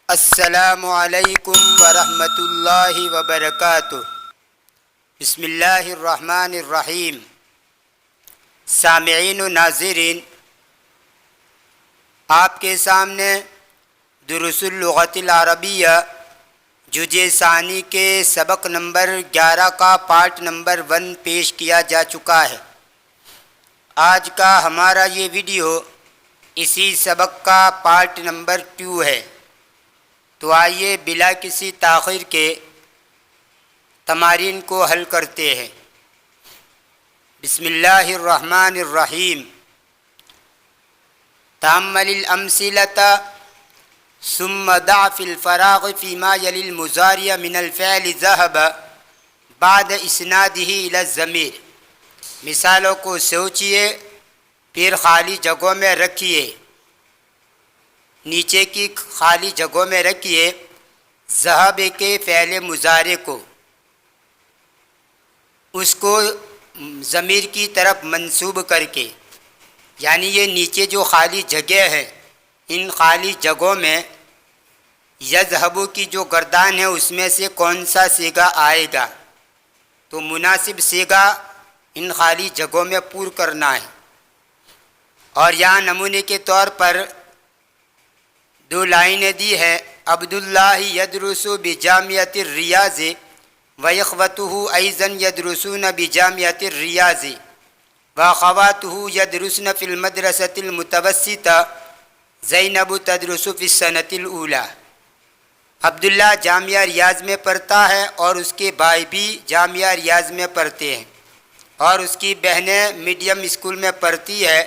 السلام علیکم ورحمۃ اللہ وبرکاتہ۔ بسم اللہ الرحمن الرحیم۔ سامعین و ناظرین، آپ کے سامنے دروس اللغت العربیہ جزء ثانی کے سبق نمبر 11 کا پارٹ نمبر 1 پیش کیا جا چکا ہے۔ آج کا ہمارا یہ ویڈیو اسی سبق کا پارٹ نمبر 2 ہے، تو آئیے بلا کسی تاخیر کے تمارین کو حل کرتے ہیں۔ بسم اللہ الرحمن الرحیم۔ تأمل الأمثلة ثم ضع في الفراغ فيما يلي المضارع من الفعل ذهب بعد اسناده إلى الضمير۔ مثالوں کو سوچئے پھر خالی جگہوں میں رکھیے، نیچے کی خالی جگہوں میں رکھیے ذہب کے فعل مضارع کو، اس کو ضمیر کی طرف منسوب کر کے، یعنی یہ نیچے جو خالی جگہ ہے ان خالی جگہوں میں یذہب کی جو گردان ہے اس میں سے کون سا صیغہ آئے گا، تو مناسب صیغہ ان خالی جگہوں میں پور کرنا ہے۔ اور یہاں نمونے کے طور پر 2 لائنیں دی ہیں۔ عبداللہ یدرس بجامعۃ الریاض واخوته ایضا یدرسون بجامعۃ الریاض واخواته یدرسن فی المدرسۃ المتوسطہ زینب تدرس فی السنۃ الاولی۔ عبداللہ جامعہ ریاض میں پڑھتا ہے اور اس کے بھائی بھی جامعہ ریاض میں پڑھتے ہیں، اور اس کی بہنیں میڈیم اسکول میں پڑھتی ہے،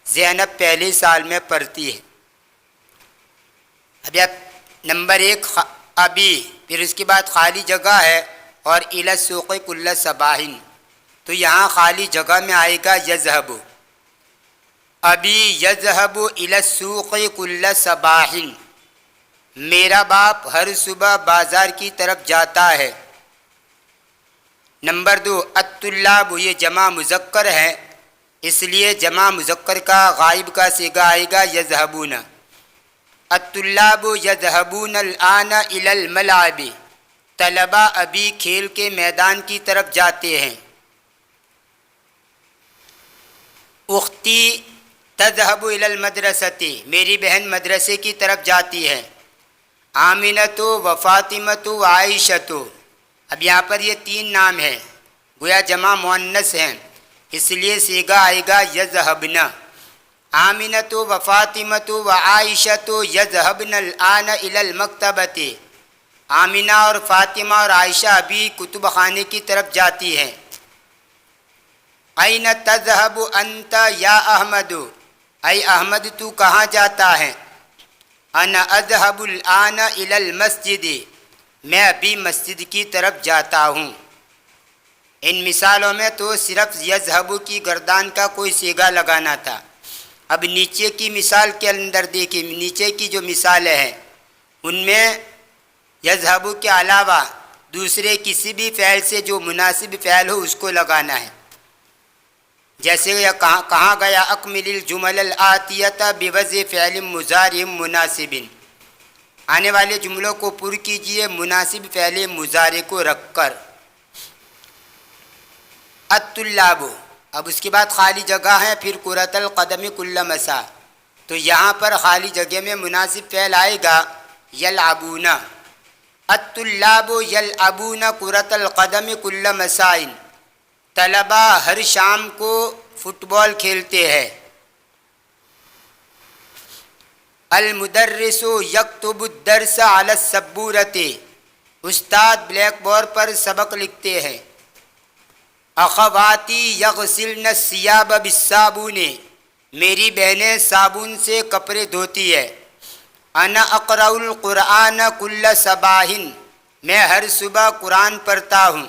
زینب پہلے سال میں پڑھتی ہے۔ اب نمبر 1 ابھی، پھر اس کے بعد خالی جگہ ہے اور الی السوق کل صباح، تو یہاں خالی جگہ میں آئے گا یذہب۔ ابی یذہب الی السوق کل صباح، میرا باپ ہر صبح بازار کی طرف جاتا ہے۔ نمبر 2 الطلاب، یہ جمع مذکر ہے، اس لیے جمع مذکر کا غائب کا صیغہ آئے گا یذہبون۔ الطلاب یذہبون الآن الی الملعب، طلبہ ابھی کھیل کے میدان کی طرف جاتے ہیں۔ اختی تذہب الی المدرسۃ، میری بہن مدرسے کی طرف جاتی ہے۔ آمنۃ و فاطمۃ و عائشۃ، اب یہاں پر یہ 3 نام ہیں، گویا جمع مؤنث ہیں، اس لیے صیغہ آئے گا یذہبن۔ آمنۃ و فاطمۃ و عائشۃ یذہبن الآن الی المکتبۃ، آمنہ اور فاطمہ اور عائشہ ابھی کتب خانے کی طرف جاتی ہیں۔ این تذہب انت یا احمد، اے احمد تو کہاں جاتا ہے؟ انا اذهب الآن الی المسجد، میں ابھی مسجد کی طرف جاتا ہوں۔ ان مثالوں میں تو صرف یذہب کی گردان کا کوئی صیغہ لگانا تھا۔ اب نیچے کی مثال کے اندر دیکھیں، نیچے کی جو مثالیں ہیں ان میں یذہب کے علاوہ دوسرے کسی بھی فعل سے جو مناسب فعل ہو اس کو لگانا ہے۔ جیسے کہا گیا اکمل الجمل الآتیۃ بوضع فعل مضارع مناسب، آنے والے جملوں کو پر کیجئے مناسب فعل مضارع کو رکھ کر۔ الطلاب، اب اس کے بعد خالی جگہ ہے، پھر کرۃ القدم کل مساء، تو یہاں پر خالی جگہ میں مناسب فعل آئے گا یلعبون۔ الطلاب یلعبون کرۃ القدم کل مساء، طلبہ ہر شام کو فٹ بال کھیلتے ہیں۔ المدرس یکتب الدرس علی السبورۃ، استاد بلیک بورڈ پر سبق لکھتے ہیں۔ اخواتی یغسلن الثیاب بالصابون، میری بہنیں صابن سے کپڑے دھوتی ہے۔ انا اقرأ القرآن کل صباح، میں ہر صبح قرآن پڑھتا ہوں۔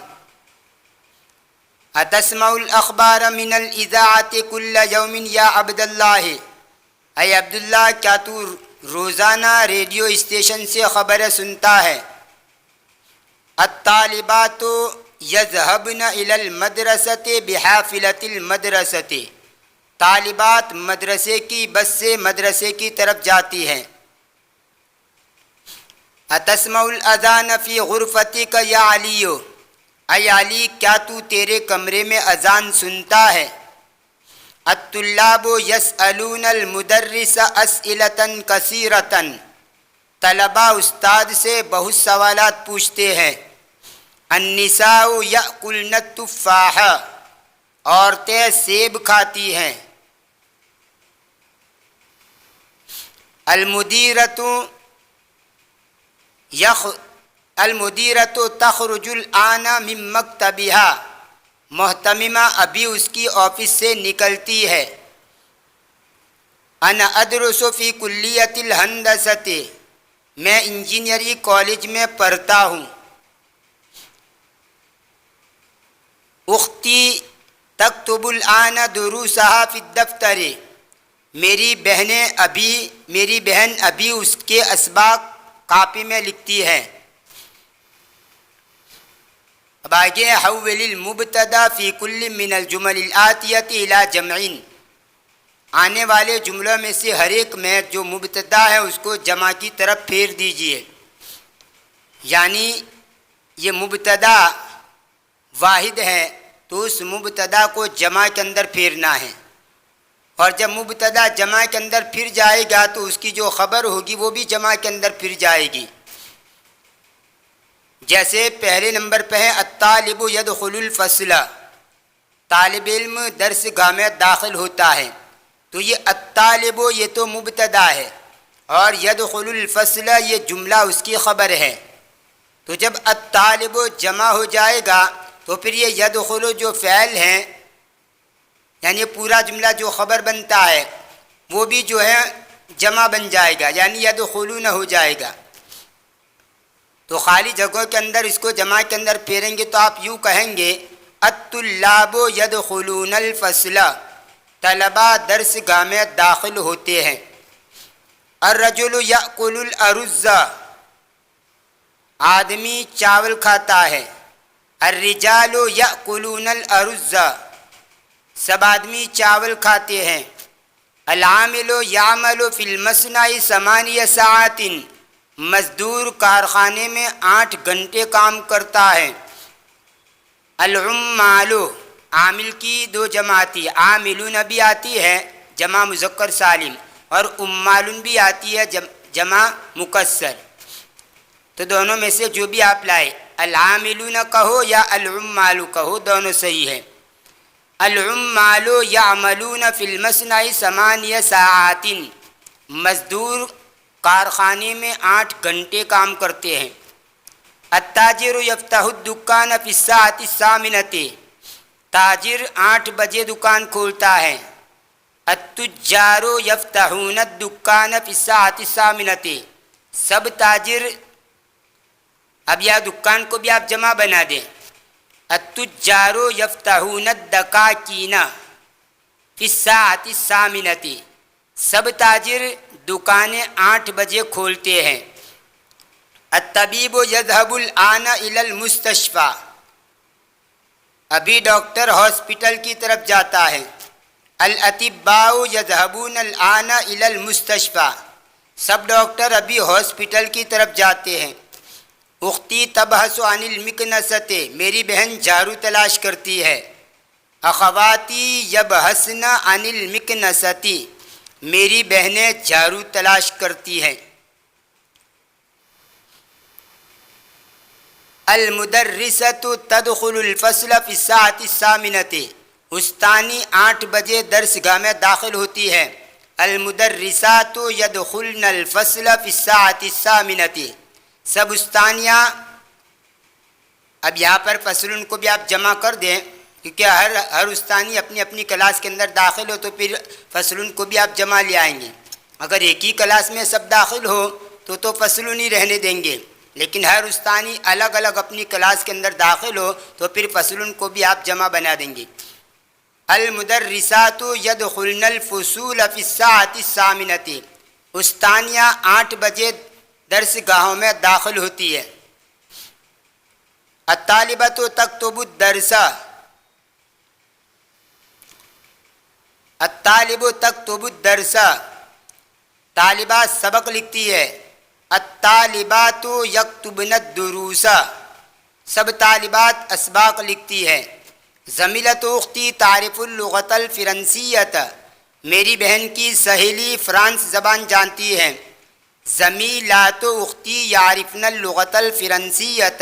اتسمع الاخبار من الاذاعۃ کل یوم یا عبداللہ، اے عبداللہ کیا تو روزانہ ریڈیو اسٹیشن سے خبریں سنتا ہے؟ الطالبات یذہبن الی المدرسۃ بحافلۃ المدرسۃ، طالبات مدرسے کی بس سے مدرسے کی طرف جاتی ہیں۔ اتسمع الاذان فی غرفتک یا علی، اے علی کیا تو تیرے کمرے میں اذان سنتا ہے؟ الطلاب یسألون المدرس اسئلۃ کثیرۃ، طلباء استاد سے بہت سوالات پوچھتے ہیں۔ النساء یأکلن التفاح، عورتیں سیب کھاتی ہیں۔ المدیرۃ تخرج الآن من مکتبها، محتممہ ابھی اس کی آفس سے نکلتی ہے۔ انا ادرس فی کلیۃ الہندسۃ، میں انجینئرنگ کالج میں پڑھتا ہوں۔ اختی تکتب الآن دروسها فی الدفتر، میری بہن ابھی اس کے اسباق کاپی میں لکھتی ہے۔ اب آگے حول المبتدا فی کل من الجمل الآتیۃ الی جمعین، آنے والے جملوں میں سے ہر ایک میں جو مبتدا ہے اس کو جمع کی طرف پھیر دیجئے، یعنی یہ مبتدا واحد ہے تو اس مبتدا کو جمع کے اندر پھیرنا ہے، اور جب مبتدا جمع کے اندر پھر جائے گا تو اس کی جو خبر ہوگی وہ بھی جمع کے اندر پھر جائے گی۔ جیسے پہلے نمبر پہ ہے الطالب یدخل الفصل، طالب علم درس گاہ میں داخل ہوتا ہے، تو یہ الطالب یہ تو مبتدا ہے اور یدخل الفصل یہ جملہ اس کی خبر ہے۔ تو جب الطالب جمع ہو جائے گا تو پھر یہ یدخل جو فعل ہیں یعنی پورا جملہ جو خبر بنتا ہے وہ بھی جو ہے جمع بن جائے گا، یعنی یدخلون ہو جائے گا۔ تو خالی جگہوں کے اندر اس کو جمع کے اندر پھیریں گے تو آپ یوں کہیں گے الطلاب یدخلون الفصل، طلباء درس گاہ میں داخل ہوتے ہیں۔ الرجل یأکل الارز، آدمی چاول کھاتا ہے۔ الرجال یأکلون الارز، سب آدمی چاول کھاتے ہیں۔ العامل یعمل فی المصنع 8 ساعات، مزدور کارخانے میں 8 گھنٹے کام کرتا ہے۔ العمال، عامل کی 2 جمع آتی ہے، عاملون بھی آتی ہے جمع مذکر سالم، اور عمال بھی آتی ہے جمع مکسر، تو دونوں میں سے جو بھی آپ لائے، العاملون کہو یا العمال کہو دونوں صحیح ہے۔ العمال یعملون فی المصنع 8 ساعات، مزدور کارخانے میں 8 گھنٹے کام کرتے ہیں۔ التاجر یفتح الدکان فی الساعة 8، تاجر 8 بجے دکان کھولتا ہے۔ التجار یفتحون الدکان فی الساعة 8، سب تاجر، اب یا دکان کو بھی آپ جمع بنا دیں، التجار یفتحون الدکاکین فی الساعة 8، سب تاجر دکانیں 8 بجے کھولتے ہیں۔ الطبیب یذهب الآن الی المستشفى، ابھی ڈاکٹر ہاسپٹل کی طرف جاتا ہے۔ الاطباء یذهبون الآن الی المستشفى، سب ڈاکٹر ابھی ہاسپٹل کی طرف جاتے ہیں۔ اختی تبحث عن المکنسۃ، میری بہن جھاڑو تلاش کرتی ہے۔ اخواتی یبحثن عن المکنسۃ، میری بہنیں جھاڑو تلاش کرتی ہیں۔ المدرسۃ تدخل الفصل فی الساعة 8، استانی 8 بجے درس گاہ میں داخل ہوتی ہے۔ المدرسات یدخلن الفصل فی الساعة 8، سب استانیاں، اب یہاں پر فصلن کو بھی آپ جمع کر دیں کیونکہ ہر استانی اپنی اپنی کلاس کے اندر داخل ہو تو پھر فصلن کو بھی آپ جمع لے آئیں گے۔ اگر ایک ہی کلاس میں سب داخل ہو تو فصلن ہی رہنے دیں گے، لیکن ہر استانی الگ الگ اپنی کلاس کے اندر داخل ہو تو پھر فصلن کو بھی آپ جمع بنا دیں گے۔ المدرسات یدخلن الفصول فی الساعة 8، استانیاں 8 بجے درس گاہوں میں داخل ہوتی ہے۔ الطالبۃ تکتب الدرس، الطالب تکتب الدرس، طالبہ سبق لکھتی ہے۔ الطالبات یکتبن الدروس، سب طالبات اسباق لکھتی ہے۔ زمیلۃ اختی تعرف اللغۃ الفرنسیۃ، میری بہن کی سہیلی فرانس زبان جانتی ہے۔ زمیلات اختی یعرفن اللغۃ الفرنسیۃ،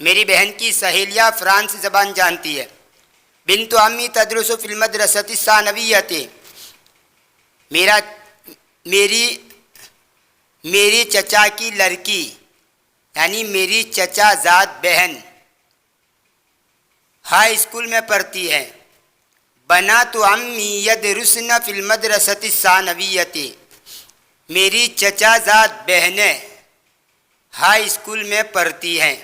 میری بہن کی سہیلیاں فرانس زبان جانتی ہے۔ بنت عمی تدرس فی المدرسۃ الثانویۃ، میری چچا کی لڑکی یعنی میری چچا زاد بہن ہائی اسکول میں پڑھتی ہے۔ بنات عمی یدرسن فی المدرسۃ الثانویۃ، میری چچا زاد بہنیں ہائی اسکول میں پڑھتی ہیں۔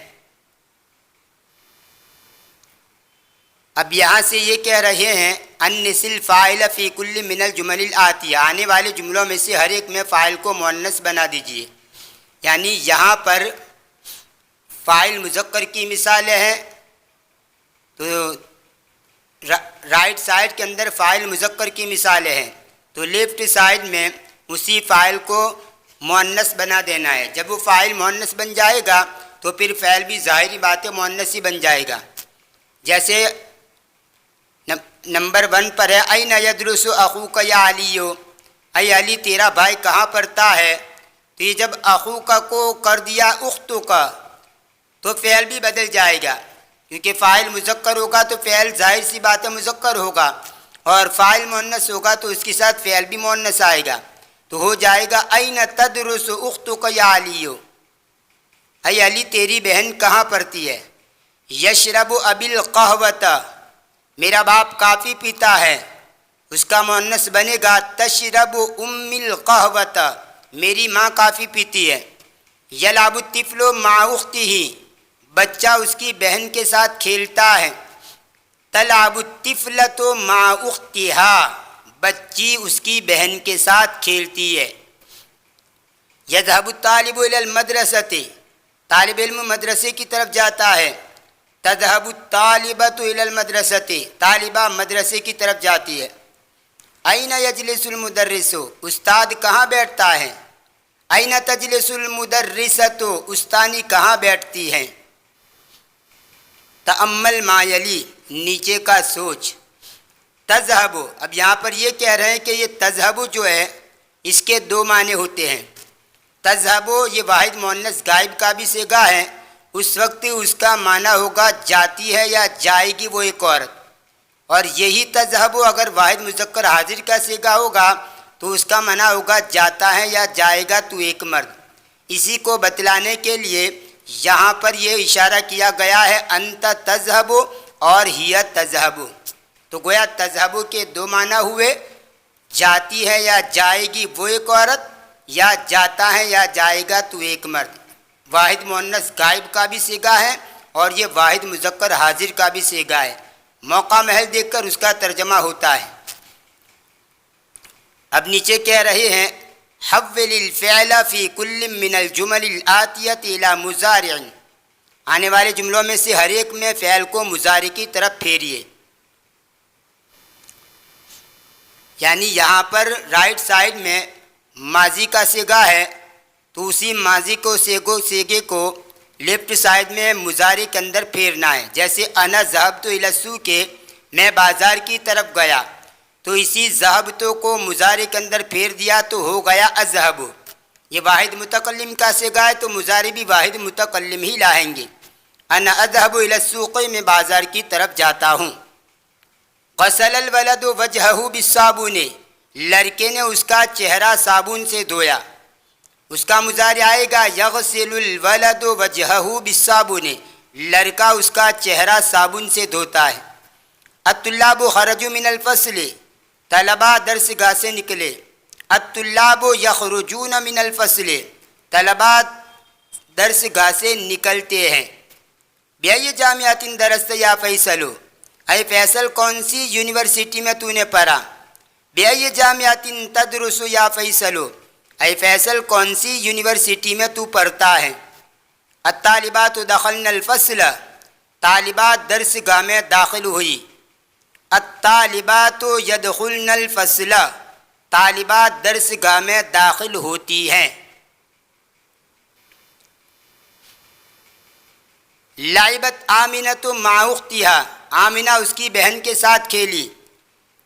اب یہاں سے یہ کہہ رہے ہیں انس الفاعل فی کل من الجمل الآتیہ، آنے والے جملوں میں سے ہر ایک میں فاعل کو مؤنث بنا دیجئے۔ یعنی یہاں پر فاعل مذکر کی مثالیں ہیں، تو رائٹ سائڈ کے اندر فاعل مذکر کی مثالیں ہیں، تو لیفٹ سائڈ میں اسی فاعل کو مؤنث بنا دینا ہے۔ جب وہ فاعل مؤنث بن جائے گا تو پھر فعل بھی ظاہری بات ہے مؤنث ہی بن جائے گا۔ جیسے نمبر 1 پر ہے این یدرس اخوک یا علی، اے علی تیرا بھائی کہاں پڑھتا ہے؟ تو یہ جب اخوک کو کر دیا اختک تو فعل بھی بدل جائے گا، کیونکہ فاعل مذکر ہوگا تو فعل ظاہر سی بات ہے مذکر ہوگا، اور فاعل مؤنث ہوگا تو اس کے ساتھ فعل بھی مؤنث آئے گا، تو ہو جائے گا این تدرس اختک یا علی، اے علی تیری بہن کہاں پڑھتی ہے؟ یشرب ابی القہوۃ، میرا باپ کافی پیتا ہے، اس کا مؤنث بنے گا تشرب ام القہوۃ، میری ماں کافی پیتی ہے۔ یلعب الطفل مع اختہ، بچہ اس کی بہن کے ساتھ کھیلتا ہے۔ تلعب الطفلۃ مع اختہا، بچی اس کی بہن کے ساتھ کھیلتی ہے۔ یذهب الطالب الی المدرسۃ، طالب علم مدرسے کی طرف جاتا ہے۔ تذهب الطالبۃ الی المدرسۃ، طالبہ مدرسے کی طرف جاتی ہے۔ این یجلس المدرس، استاد کہاں بیٹھتا ہے؟ این تجلس المدرسۃ، استانی کہاں بیٹھتی ہے؟ تأمل ما یلی، نیچے کا سوچ۔ تذهب، اب یہاں پر یہ کہہ رہے ہیں کہ یہ تذهب جو ہے اس کے 2 معنی ہوتے ہیں۔ تذهب یہ واحد مؤنث غائب کا بھی صیغہ ہے، اس وقت اس کا معنی ہوگا جاتی ہے یا جائے گی وہ ایک عورت، اور یہی تذهب اگر واحد مذکر حاضر کا صیغہ ہوگا تو اس کا معنی ہوگا جاتا ہے یا جائے گا تو ایک مرد۔ اسی کو بتلانے کے لیے یہاں پر یہ اشارہ کیا گیا ہے انت تذهب اور ہی تذهب، تو گویا تذهب کے 2 معنی ہوئے، جاتی ہے یا جائے گی وہ ایک عورت، یا جاتا ہے یا جائے گا تو ایک مرد۔ واحد مؤنث غائب کا بھی صیغہ ہے اور یہ واحد مذکر حاضر کا بھی صیغہ ہے، موقع محل دیکھ کر اس کا ترجمہ ہوتا ہے۔ اب نیچے کہہ رہے ہیں حول الفعل فی کل من الجمل الآتیۃ الی مضارع، آنے والے جملوں میں سے ہر ایک میں فعل کو مضارع کی طرف پھیریے۔ یعنی یہاں پر رائٹ سائڈ میں ماضی کا صیغہ ہے تو اسی ماضی کو صیغے کو لیفٹ سائڈ میں مضارع کے اندر پھیرنا ہے۔ جیسے انا ذهبت الی السوق، میں بازار کی طرف گیا، تو اسی ذهبت کو مضارع کے اندر پھیر دیا تو ہو گیا اذهب۔ یہ واحد متکلم کا صیغہ ہے تو مضارع بھی واحد متکلم ہی لائیں گے۔ انا اذهب الی السوق، میں بازار کی طرف جاتا ہوں۔ غسل الولد وجهه بالصابون، لڑکے نے اس کا چہرہ صابن سے دھویا، اس کا مضارع آئے گا یغسل الولد وجهه بالصابون، لڑکا اس کا چہرہ صابن سے دھوتا ہے۔ الطلاب خرجوا من الفصل، طلبہ درس گاہ سے نکلے۔ الطلاب یخرجون من الفصل، طلبہ درس گاہ سے نکلتے ہیں۔ بأي جامعۃ درست یا فیصل، اے فیصل کون سی یونیورسٹی میں تو نے پڑھا؟ بأي جامعۃ تدرس یا فیصل، اے فیصل کون سی یونیورسٹی میں تو پڑھتا ہے؟ الطالبات دخلن الفصل، طالبات درس گاہ میں داخل ہوئی۔ الطالبات یدخلن الفصل، طالبات درس گاہ میں داخل ہوتی ہیں۔ لعبت آمنۃ مع اختها، آمنہ اس کی بہن کے ساتھ کھیلی.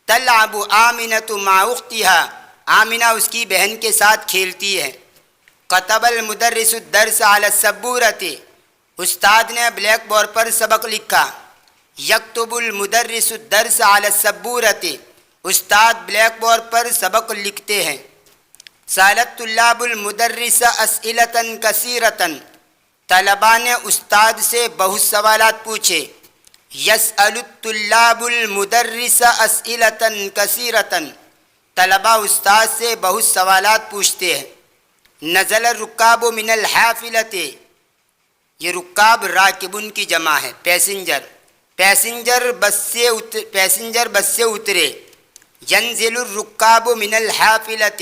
تلعب آمنۃ مع اختها، آمنہ اس کی بہن کے ساتھ کھیلتی ہے. كتب المدرس الدرس على السبورة، استاد نے بلیک بورڈ پر سبق لکھا. یکتب المدرس الدرس على السبورة، استاد بلیک بورڈ پر سبق لکھتے ہیں. سالت طلاب المدرس اسئلة كثيرة، طلباء نے استاد سے بہت سوالات پوچھے. یسأل الطلاب المدرس اسئلة كثيرة، طلباء استاد سے بہت سوالات پوچھتے ہیں. نزل الرکاب من الحافلۃ، یہ رکاب راکبن کی جمع ہے، پیسنجر بس سے اترے. ینزل الرکاب من الحافلۃ،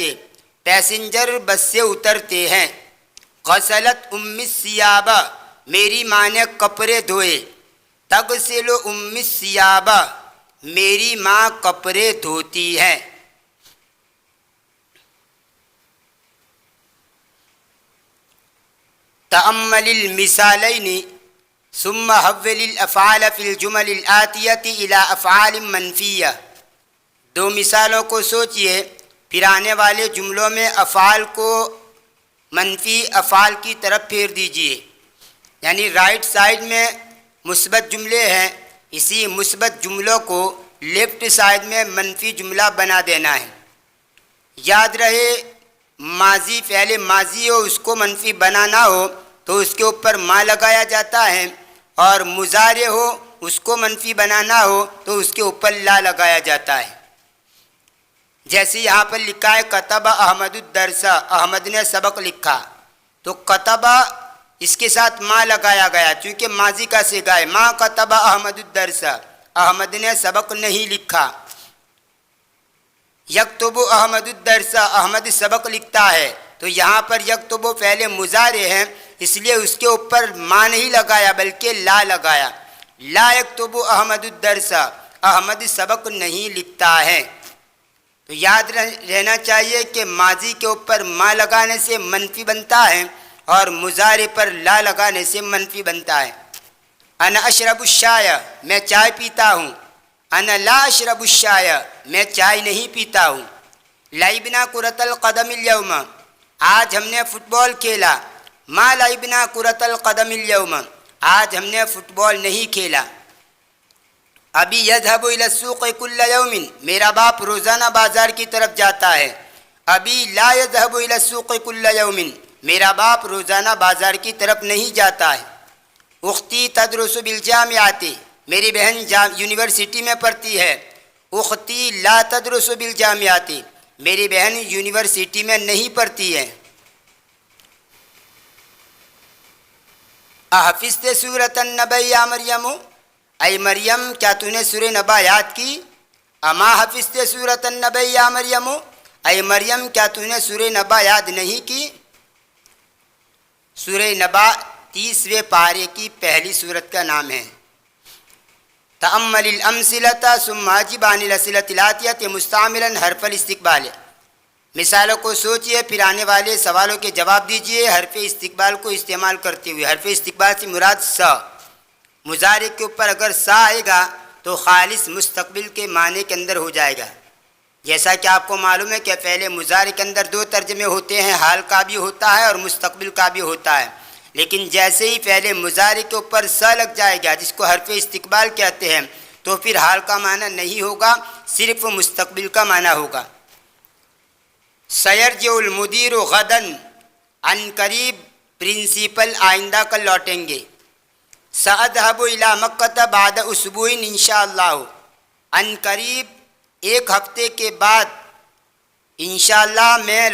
پیسنجر بس سے اترتے ہیں. غسلت ام الثیاب، میری ماں نے کپڑے دھوئے. تغسل ام الثیاب، میری ماں کپڑے دھوتی ہے. تأمل المثالین ثم حول الافعال فی الجمل الآتیۃ الی افعال منفیہ. دو مثالوں کو سوچئے، پھر آنے والے جملوں میں افعال کو منفی افعال کی طرف پھیر دیجئے. یعنی رائٹ سائڈ میں مثبت جملے ہیں، اسی مثبت جملوں کو لیفٹ سائڈ میں منفی جملہ بنا دینا ہے. یاد رہے ماضی فعل ماضی ہو اس کو منفی بنانا ہو تو اس کے اوپر ما لگایا جاتا ہے، اور مضارع ہو اس کو منفی بنانا ہو تو اس کے اوپر لا لگایا جاتا ہے. جیسے یہاں پر لکھا ہے کتب احمد الدرس، احمد نے سبق لکھا، تو کتب اس کے ساتھ ما لگایا گیا چونکہ ماضی کا صیغہ ہے. ما کتب احمد الدرس، احمد نے سبق نہیں لکھا. یکتب احمد الدرس، احمد سبق لکھتا ہے، تو یہاں پر یکتب فعل مضارع ہے، اس لیے اس کے اوپر ما نہیں لگایا بلکہ لا لگایا. لا یکتب احمد الدرس، احمد سبق نہیں لکھتا ہے. تو یاد رہنا چاہیے کہ ماضی کے اوپر ما لگانے سے منفی بنتا ہے اور مضارع پر لا لگانے سے منفی بنتا ہے. انا اشرب الشائی، میں چائے پیتا ہوں. انا لا اشرب الشائی، میں چائے نہیں پیتا ہوں. لعبنا کرۃ القدم اليوم، آج ہم نے فٹ بال کھیلا. ما لعبنا کرۃ القدم اليوم، آج ہم نے فٹ بال نہیں کھیلا. ابی یذهب الى السوق كل يوم، میرا باپ روزانہ بازار کی طرف جاتا ہے. ابی لا یذهب الى السوق كل يوم، میرا باپ روزانہ بازار کی طرف نہیں جاتا ہے. اختی تدرس بالجامعۃ، میری بہن یونیورسٹی میں پڑھتی ہے. اختی لا تدرس بالجامعۃ، میری بہن یونیورسٹی میں نہیں پڑھتی ہے. احفظت سورۃ النبأ یا مریم، اے مریم کیا تو نے سورہ نبا یاد کی؟ اما حفظت سورۃ النبأ یا مریم، اے مریم کیا تو نے سورہ نبا یاد نہیں کی؟ سورہ نبا 30ویں پارے کی پہلی سورت کا نام ہے. تأمل الامثلۃ ثم اجب عن الاسئلۃ الآتیۃ مستعملا حرف الاستقبال. مثالوں کو سوچئے پھر آنے والے سوالوں کے جواب دیجئے حرف استقبال کو استعمال کرتے ہوئے. حرف استقبال سے مراد سا، مضارع کے اوپر اگر سا آئے گا تو خالص مستقبل کے معنی کے اندر ہو جائے گا. جیسا کہ آپ کو معلوم ہے کہ فعل مضارع کے اندر دو ترجمے ہوتے ہیں، حال کا بھی ہوتا ہے اور مستقبل کا بھی ہوتا ہے. لیکن جیسے ہی فعل مضارع کے اوپر سا لگ جائے گا جس کو حرف استقبال کہتے ہیں تو پھر حال کا معنی نہیں ہوگا، صرف مستقبل کا معنی ہوگا. سیرجع المدیر غدا، ان قریب پرنسپل آئندہ کل لوٹیں گے. سأذهب إلى مکہ بعد اسبوع انشاءاللہ، ان قریب ایک ہفتے کے بعد انشاءاللہ میں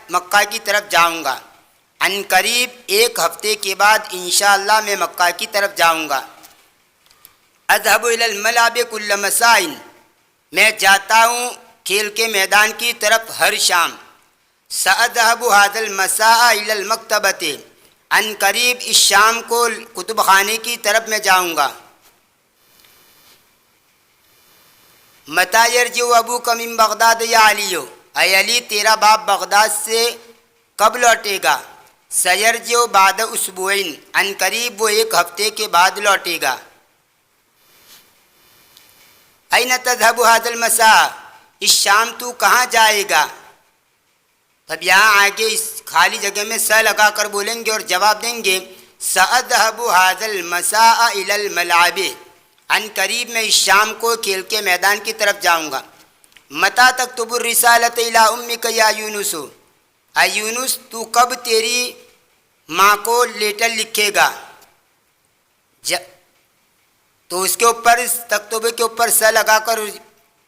مکہ کی طرف جاؤں گا. ان قریب ایک ہفتے کے بعد انشاءاللہ میں مکہ کی طرف جاؤں گا. اذهب إلى الملعب كل مساء، میں جاتا ہوں کھیل کے میدان کی طرف ہر شام. سأذهب هذا المساء إلى المکتبۃ، ان قریب اس شام کو کتب خانے کی طرف میں جاؤں گا. متى يرجع ابوک من بغداد یا علی، اے علی تیرا باپ بغداد سے کب لوٹے گا؟ سیرجع بعد اسبوعین، ان قریب وہ ایک ہفتے کے بعد لوٹے گا۔ این تذهب هذا المساء، اس شام تو کہاں جائے گا؟ تب یہاں آگے اس خالی جگہ میں س لگا کر بولیں گے اور جواب دیں گے سأذهب هذا المساء الى الملعب، ان قریب میں اس شام کو کھیل کے میدان کی طرف جاؤں گا۔ متى تكتب الرسالة الى امك یا یونس، اے یونس تو کب تیری ماں کو لیٹر لکھے گا؟ تو اس کے اوپر تکتبے کے اوپر س لگا کر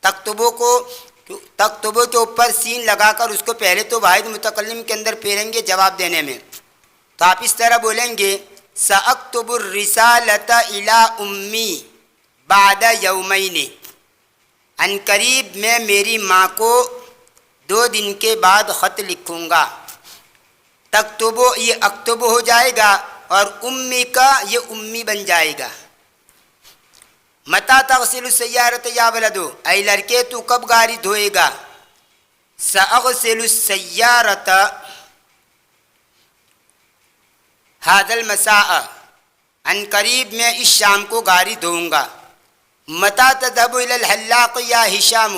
تکتبوں کے اوپر سین لگا کر اس کو پہلے تو واحد متکلم کے اندر پھیریں گے جواب دینے میں۔ تو آپ اس طرح بولیں گے سأکتب الرسالة الى امی بعد یومین، ان قریب میں میری ماں کو 2 دن کے بعد خط لکھوں گا۔ تکتبو یہ اکتب ہو جائے گا اور امی کا یہ امی بن جائے گا۔ متى تغسل السیارۃ یا ولدو، اے لڑکے تو کب گاڑی دھوئے گا؟ سأغسل السیارۃ هذا المساء، ان قریب میں اس شام کو گاڑی دھوؤں گا۔ متى تذهب الى الحلاق یا ہشام،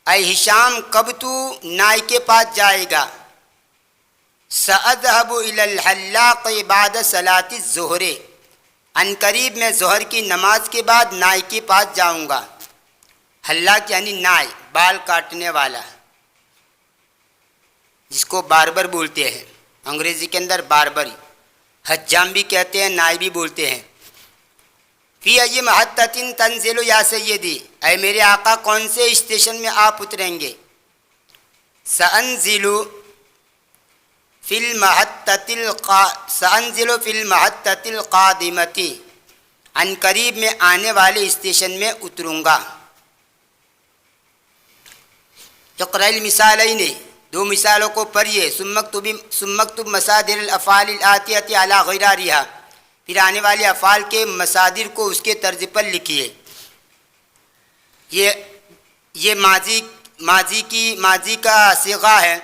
اے ہشام کب تو نائی کے پاس جائے گا؟ سأذهب الى الحلاق بعد صلاة الظہر، ان قریب میں ظہر کی نماز کے بعد نائی کے پاس جاؤں گا۔ حلاق یعنی نائی، بال کاٹنے والا، جس کو باربر بولتے ہیں، انگریزی کے اندر باربری، حجام بھی کہتے ہیں، نائی بھی بولتے ہیں۔ فی ای محطۃ تنزل یا سیدی، اے میرے آقا کون سے اسٹیشن میں آپ اتریں گے؟ سأنزل فی المحطۃ القادمۃ، ان قریب میں آنے والے اسٹیشن میں اتروں گا۔ اقرأ المثالین، 2 مثالوں کو پڑھیے۔ ثم اکتب مصادر الافعال الآتیۃ علی غرارها، پھر آنے والے افعال کے مصادر کو اس کے طرز پر لکھیے۔ یہ ماضی کا صیغہ ہے،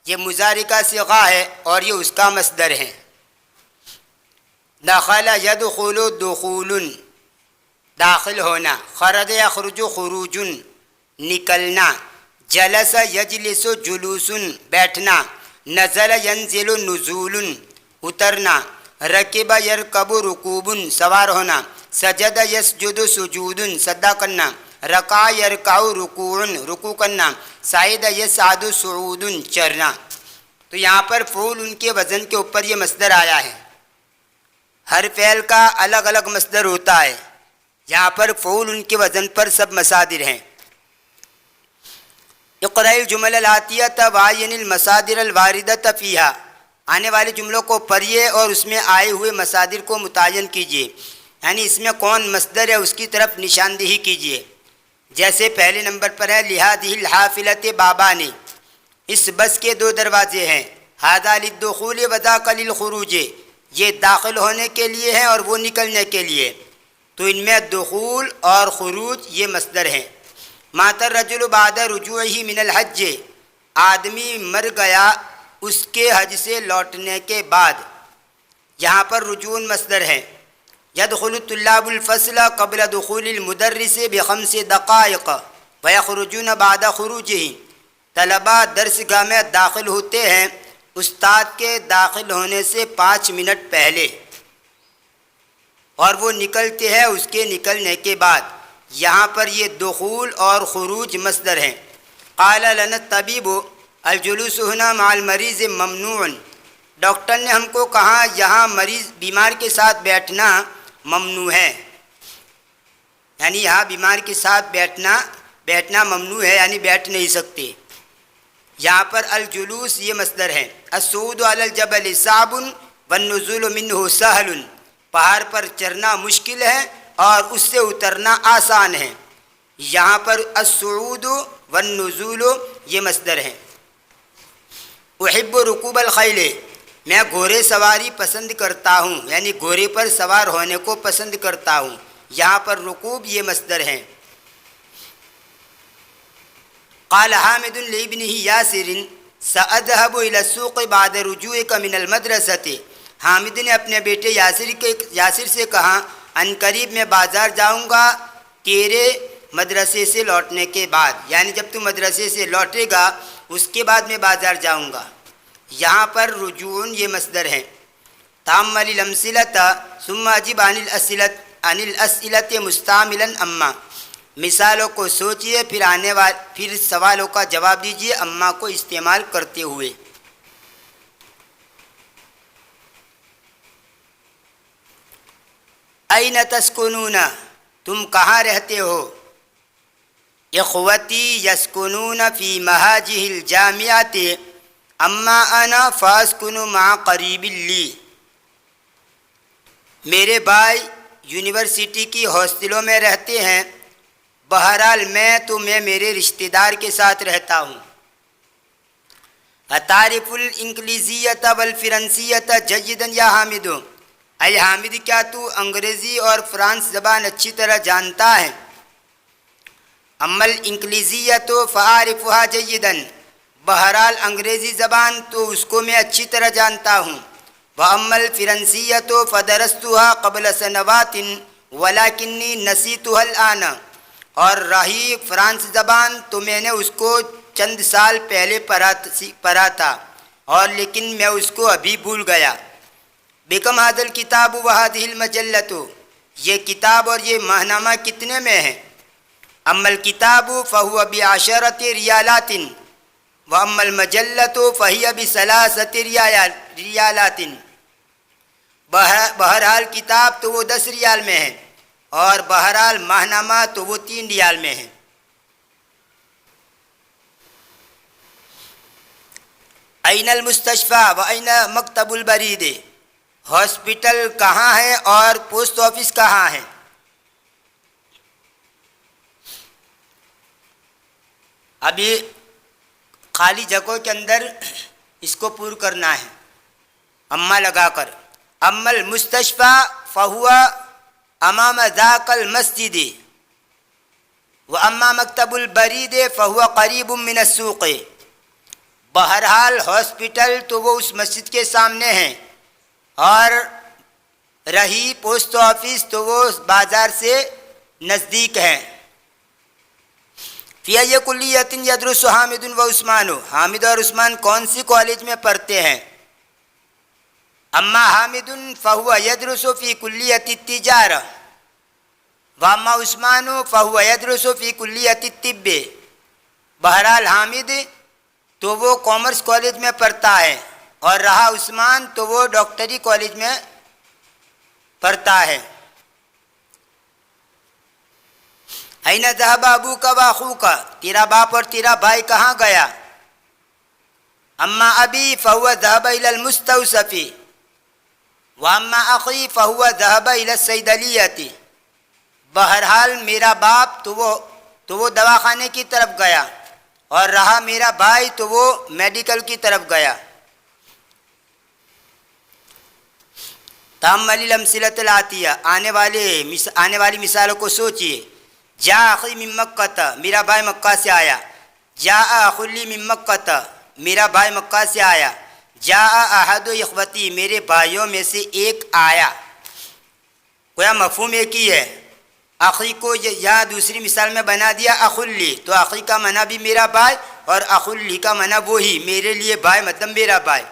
یہ مضارع کا صیغہ ہے اور یہ اس کا مصدر ہے۔ دخل یدخل دخول، داخل ہونا۔ خرج یخرج خروج، نکلنا۔ جلس یجلس جلوس، بیٹھنا۔ نزل ینزل نزول، اترنا۔ رکب یرکب رکوب، سوار ہونا۔ سجد یسجد سجود، سجدہ کرنا۔ رکع یرکع رکوع، رکوع کرنا۔ صعد یصعد صعود، چڑھنا۔ تو یہاں پر فعول ان کے وزن کے اوپر یہ مصدر آیا ہے۔ ہر فعل کا الگ الگ مصدر ہوتا ہے، یہاں پر فعول ان کے وزن پر سب مصادر ہیں۔ اقرأ الجمل الآتیۃ وعین المصادر الواردۃ فیہا، آنے والے جملوں کو پڑھیے اور اس میں آئے ہوئے مصادر کو متعین کیجیے، یعنی اس میں کون مصدر ہے اس کی طرف نشاندہی کیجیے۔ جیسے پہلے نمبر پر ہے لہذہ الحافلۃ بابان، اس بس کے 2 دروازے ہیں۔ ھذا للدخول وذاک للخروج، یہ داخل ہونے کے لیے ہے اور وہ نکلنے کے لیے۔ تو ان میں دخول اور خروج یہ مصدر ہیں۔ مات الرجل بعد رجوعہ من الحج، آدمی مر گیا اس کے حج سے لوٹنے کے بعد، یہاں پر رجوع مصدر ہے۔ يدخل الطلاب الفصل قبل دخول المدرس ب5 دقائق ويخرجون بعد خروجه، طلباء درس گاہ میں داخل ہوتے ہیں استاد کے داخل ہونے سے 5 منٹ پہلے، اور وہ نکلتے ہیں اس کے نکلنے کے بعد۔ یہاں پر یہ دخول اور خروج مصدر ہیں۔ قال لنا الطبیب الجلوس هنا مع المریض ممنوع، ڈاکٹر نے ہم کو کہا یہاں مریض بیمار کے ساتھ بیٹھنا ممنوع ہے، یعنی یہاں بیمار کے ساتھ بیٹھنا ممنوع ہے، یعنی بیٹھ نہیں سکتے۔ یہاں پر الجلوس یہ مصدر ہے۔ الصعود علی الجبل صعب والنزول منه سهل، پہاڑ پر چڑھنا مشکل ہے اور اس سے اترنا آسان ہے۔ یہاں پر الصعود والنزول یہ مصدر ہے۔ احب رکوب الخیل، میں گھوڑے سواری پسند کرتا ہوں، یعنی گھوڑے پر سوار ہونے کو پسند کرتا ہوں۔ یہاں پر رکوب یہ مصدر ہے۔ قال حامد لابنہ یاسر سأذهب إلى السوق بعد رجوعك من المدرسة، حامد نے اپنے بیٹے یاسر سے کہا ان قریب میں بازار جاؤں گا تیرے مدرسے سے لوٹنے کے بعد، یعنی جب تو مدرسے سے لوٹے گا اس کے بعد میں بازار جاؤں گا۔ یہاں پر رجوع یہ مصدر ہے۔ تامل الامثلۃ ثم اجب عن الاسئلۃ مستعملا اما، مثالوں کو سوچئے پھر سوالوں کا جواب دیجئے اما کو استعمال کرتے ہوئے۔ این تسکنون، تم کہاں رہتے ہو؟ اخوتی یسکنون فی مہاجہ الجامعات اما انا فاسکن مع قریب لی، میرے بھائی یونیورسٹی کی ہاسٹلوں میں رہتے ہیں، بہرحال میں میرے رشتہ دار کے ساتھ رہتا ہوں۔ اتعرف الانگلیزیۃ والفرنسیۃ جیدا یا حامد، اے حامد کیا تو انگریزی اور فرانس زبان اچھی طرح جانتا ہے؟ اما الانگلیزیۃ فاعرفها جیدا، بہرحال انگریزی زبان تو اس کو میں اچھی طرح جانتا ہوں۔ وَأَمَّا الْفِرَنسِيَّةُ فَدَرَسْتُهَا قَبْلَ سَنَوَاتٍ وَلَكِنِّي نَسِيتُهَا الْآنَ، اور رہی فرانس زبان تو میں نے اس کو چند سال پہلے پڑھا تھا اور لیکن میں اس کو ابھی بھول گیا۔ بِكَمْ هَذَا الْكِتَابُ وَهَذِهِ الْمَجَلَّةُ، یہ کتاب اور یہ ماہنامہ کتنے میں ہے؟ اما الکتاب فهو ب10 ریالات واما المجلۃ فہی ب3 ریالات، بہرحال کتاب تو وہ 10 ریال میں ہے اور بہرحال ماہنامہ تو وہ 3 ریال میں ہے۔ این المستشفى و این مکتب البرید، ہاسپٹل کہاں ہے اور پوسٹ آفس کہاں ہے؟ ابھی خالی جگہوں کے اندر اس کو پور کرنا ہے اما لگا کر۔ اما المستشفى فهو امام ذاک المسجد واما مکتب البرید فهو قریب من السوق، بہرحال ہاسپٹل تو وہ اس مسجد کے سامنے ہیں اور رہی پوسٹ آفس تو وہ بازار سے نزدیک ہے۔ فی ای کلیۃ یدرس حامد و عثمان، حامد اور عثمان کون سی کالج میں پڑھتے ہیں؟ اما حامد فهو یدرس فی کلیۃ التجارہ واما عثمان فهو یدرس فی کلیۃ الطب، بہرحال حامد تو وہ کامرس کالج میں پڑھتا ہے اور رہا عثمان تو وہ ڈاکٹری کالج میں پڑھتا ہے۔ این ذهب ابوک و اخوک، تیرا باپ اور تیرا بھائی کہاں گیا؟ اما ابی فهو ذهب الى المستوصف واما اخی فهو ذهب الى الصیدلیۃ، بہرحال میرا باپ تو وہ دواخانے کی طرف گیا اور رہا میرا بھائی تو وہ میڈیکل کی طرف گیا۔ تامل الامثلۃ الآتیہ، آنے والی مثالوں کو سوچئے۔ جاء اخی من مکہ، میرا بھائی مکہ سے آیا۔ جاء اخ لی من مکہ، میرا بھائی مکہ سے آیا۔ جاء احد اخوتی، میرے بھائیوں میں سے ایک آیا۔ گویا مفہوم ایک ہی ہے۔ اخی کو یہاں دوسری مثال میں بنا دیا اخ لی، تو اخی کا معنی بھی میرا بھائی اور اخ لی کا معنی وہی میرے لیے بھائی مطلب میرا بھائی،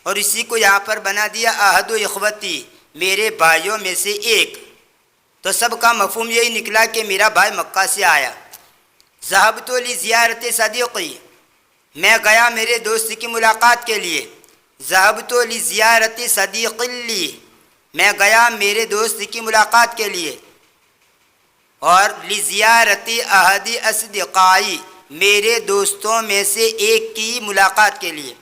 اور اسی کو یہاں پر بنا دیا احد اخوتی، میرے بھائیوں میں سے ایک، تو سب کا مفہوم یہی نکلا کہ میرا بھائی مکہ سے آیا۔ ذهبت لزیارت صدیقی، میں گیا میرے دوست کی ملاقات کے لیے۔ ذهبت لزیارت صدیق لی، میں گیا میرے دوست کی ملاقات کے لیے۔ اور لزیارت احد اصدقائی، میرے دوستوں میں سے ایک کی ملاقات کے لیے،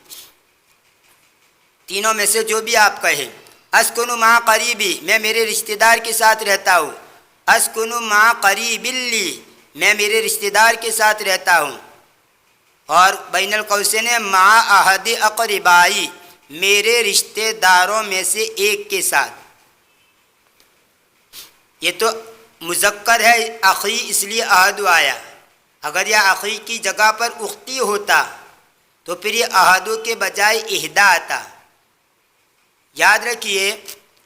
تینوں میں سے جو بھی آپ کہیں۔ اسکن مع قریبی، میں میرے رشتہ دار کے ساتھ رہتا ہوں۔ اسکن مع قریب لی، میں میرے رشتہ دار کے ساتھ رہتا ہوں۔ اور بین القوسین مع احد اقربائی، میرے رشتہ داروں میں سے ایک کے ساتھ۔ یہ تو مذکر ہے اخی، اس لیے احد آیا۔ اگر یہ اخی کی جگہ پر اختی ہوتا تو پھر یہ احدو کے بجائے اہدا آتا. یاد رکھیے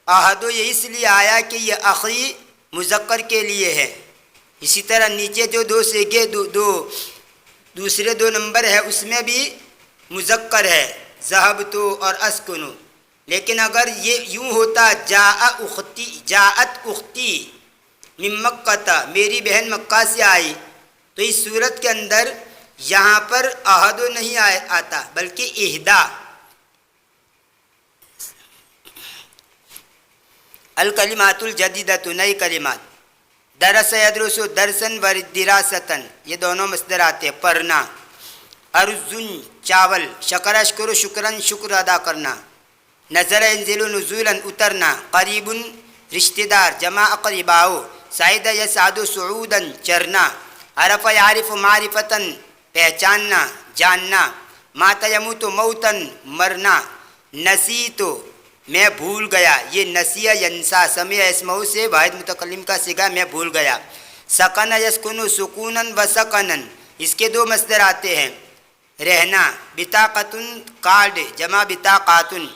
احدو یہ اس لیے آیا کہ یہ اخی مذکر کے لیے ہے. اسی طرح نیچے جو دو سیگے دوسرے دو نمبر ہے اس میں بھی مذکر ہے ذہبتو اور اسکنو. لیکن اگر یہ یوں ہوتا جاءت اختی من مکہ، میری بہن مکہ سے آئی، تو اس صورت کے اندر یہاں پر احدو نہیں آتا بلکہ اہدا. الکلمات الجدیدۃ، نئی کلمات. درس یدرس درسن و دراستن، یہ دونوں مصدر آتے ہیں پڑھنا. ارزن چاول، شکر اشکر شکرن شکر ادا کرنا. نظر انزل نزولا اترنا. قریب رشتہ دار جمع اقرباؤ. سعید یسعد صعودا چرنا. عرف یعرف معرفتن پہچاننا جاننا. مات یموت موتن مرنا. نسیتو میں بھول گیا، یہ نسیہ ینسا سمع اسمعو سے واحد متکلم کا صیغہ میں بھول گیا. سکن یسکنو سکونن و سکنن، اس کے دو مصدر آتے ہیں رہنا. بطاقتن کارڈ جمع بطاقاتن.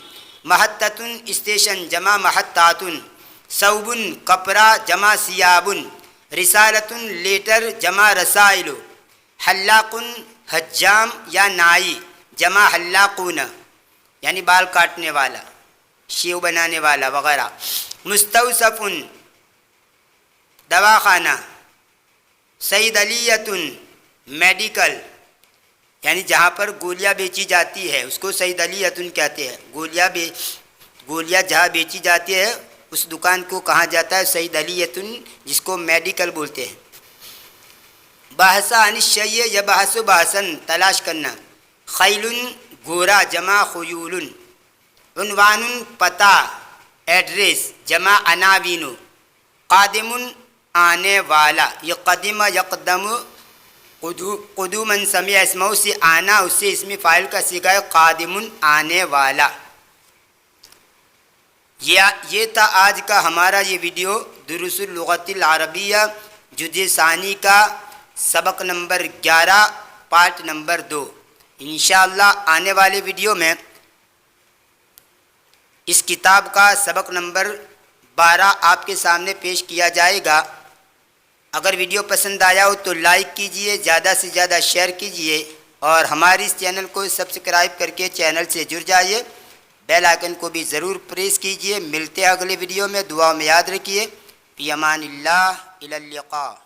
محتتن اسٹیشن جمع محتاتن. ثوبن کپڑا جمع سیابن. رسالتن لیٹر جمع رسائل. حلاقن حجام یا نائی جمع حلاقون یعنی بال کاٹنے والا، شیو بنانے والا وغیرہ. مستوصفن دواخانہ. صیدلیتن میڈیکل یعنی جہاں پر گولیاں بیچی جاتی ہے اس کو صیدلیتن کہتے ہیں. گولیاں جہاں بیچی جاتی ہے اس دکان کو کہا جاتا ہے صیدلیتن، جس کو میڈیکل بولتے ہیں. بحثا عن الشیء یبحث بحثن تلاش کرنا. خیل گھوڑا جمع خیول. عنوان پتہ ایڈریس جمع عناوین. قادم آنے والا، یہ قدم یقدم قدومن سمع اسمعو سے آنا، اس سے اسم فاعل کا صیغہ ہے قادم آنے والا. یہ تھا آج کا ہمارا یہ ویڈیو دروس اللغۃ العربیہ جزء ثانی کا سبق نمبر 11 پارٹ نمبر 2. انشاءاللہ آنے والے ویڈیو میں اس کتاب کا سبق نمبر 12 آپ کے سامنے پیش کیا جائے گا. اگر ویڈیو پسند آیا ہو تو لائک کیجئے، زیادہ سے زیادہ شیئر کیجئے اور ہمارے اس چینل کو سبسکرائب کر کے چینل سے جڑ جائیے. بیل آئیکن کو بھی ضرور پریس کیجئے. ملتے ہیں اگلے ویڈیو میں، دعا میں یاد رکھیے. فی امان اللہ، الی اللقاء.